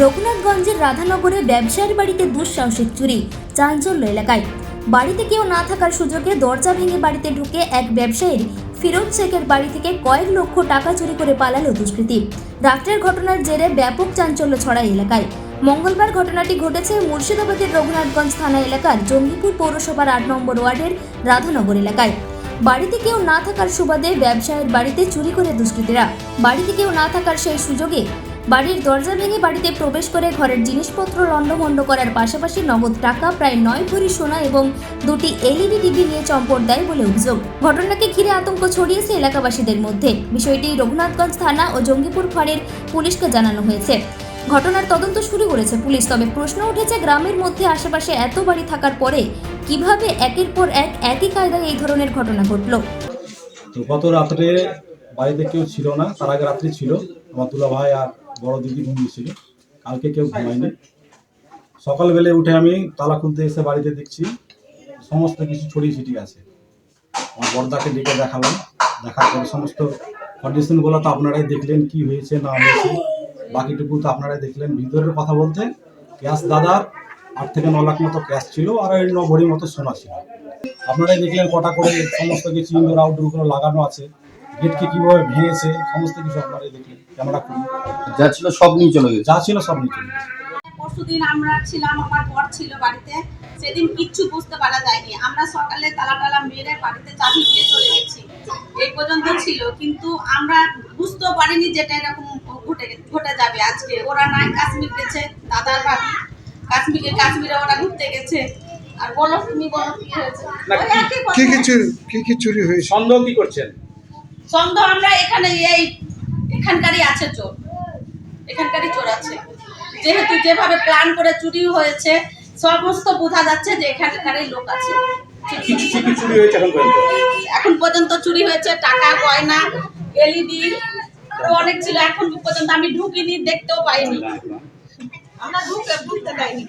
রঘুনাথগঞ্জের রাধানগরে ব্যবসায়ীর বাড়িতে দুঃসাহসিক চুরি, চাঞ্চল্য এলাকায়। বাড়িতে কেউ না থাকার সুযোগে দরজা ভেঙে বাড়িতে ঢুকে এক ব্যবসায়ীর ফিরোজ শেখের বাড়ি থেকে কয়েক লক্ষ টাকা চুরি করে পালালো দুষ্কৃতী। রাত্রের ঘটনার জেরে ব্যাপক চাঞ্চল্য ছড়ায় এলাকায়। মঙ্গলবার ঘটনাটি ঘটেছে মুর্শিদাবাদের রঘুনাথগঞ্জ থানা এলাকার জঙ্গিপুর পৌরসভার ৮ নম্বর ওয়ার্ডের রাধানগর এলাকায়। বাড়িতে কেউ না থাকার সুবাদে ব্যবসায়ীর বাড়িতে চুরি করে দুষ্কৃতীরা। বাড়িতে কেউ না থাকার সেই সুযোগে বাড়ির দরজা ভেঙে বাড়িতে প্রবেশ করে ঘরের জিনিসপত্র লণ্ডভণ্ড করার পাশাপাশি নগদ টাকা, প্রায় 9 ভরি সোনা এবং 2টি LED টিভি নিয়ে চম্পট দেয় বলে অভিযোগ। ঘটনাকে ঘিরে আতঙ্ক ছড়িয়েছে এলাকাবাসীদের মধ্যে। বিষয়টি রঘুনাথগঞ্জ থানা ও জঙ্গিপুর ফাঁড়ির পুলিশকে জানানো হয়েছে। ঘটনার তদন্ত শুরু করেছে পুলিশ। তবে প্রশ্ন উঠেছে, গ্রামের মধ্যে আশেপাশে এত বাড়ি থাকার পরে কিভাবে একের পর এক একই কায়দায় এই ধরনের ঘটনা ঘটল। তো গত রাত্রে বাড়িতে কেউ ছিল না, তার আগে রাত্রে ছিল আমার দুলা ভাই আর বড় দিদি ঘুমিয়েছিল। কালকে কেউ ঘুমায়নি। সকালবেলা উঠে আমি তালা খুলতে এসে বাড়িতে দেখছি সমস্ত কিছু ছড়িয়ে ছিটিয়ে আছে। আমার বড়দাকে ডেকে দেখালাম, দেখার পরে সমস্ত কন্ডিশনগুলো তো আপনারাই দেখলেন, কি হয়েছে না হয়েছে, বাকিটুকু তো আপনারাই দেখলেন। ভিতরের কথা বলতে ক্যাশ দাদার 8 থেকে 9 লাখ মতো ক্যাশ ছিল আর 9 ভরি মতো সোনা ছিল। আপনারাই দেখলেন কটা করে সমস্ত কিছু ইনডোর আউটডোরগুলো লাগানো আছে, গেটকে কিভাবে ভেঙেছে সমস্ত কিছু আপনারাই দেখলেন। ক্যামেরা খুলে যা ছিল সব নিয়ে চলে গেছে। যা ছিল সব নিয়ে চলে গেছে। পরশুদিন আমরা ছিলাম, আমার বর ছিল বাড়িতে, সেদিন কিচ্ছু বুঝতে পারা যায়নি। আমরা সকালে তালা মেরে বাড়িতে চাবি দিয়ে চলে গেছি, এই পর্যন্ত ছিল। কিন্তু আমরা বুঝতেও পারিনি যেটা এরকম ঘটে যাবে আজকে। ওরা নাই কাশ্মীর গেছে, দাদার ভাবি কাশ্মীরে ওরা ঘুরতে গেছে। আর বলো, তুমি বলো কি হয়েছে। কি চুরি হয়েছে? সন্দেহ কি করছেন? সন্দেহ আমরা এখানকারই আছে চোর, এখানকারই চোর আছে। যেহেতু যেভাবে প্ল্যান করে চুরি হয়েছে সমস্ত বোঝা যাচ্ছে যে এখানকারই লোক আছে। এখন পর্যন্ত চুরি হয়েছে টাকা, গয়না, LED অনেক ছিল। এখন পর্যন্ত আমি ঢুকিনি, দেখতেও পাইনি। আমরা ঢুকতে পাইনি।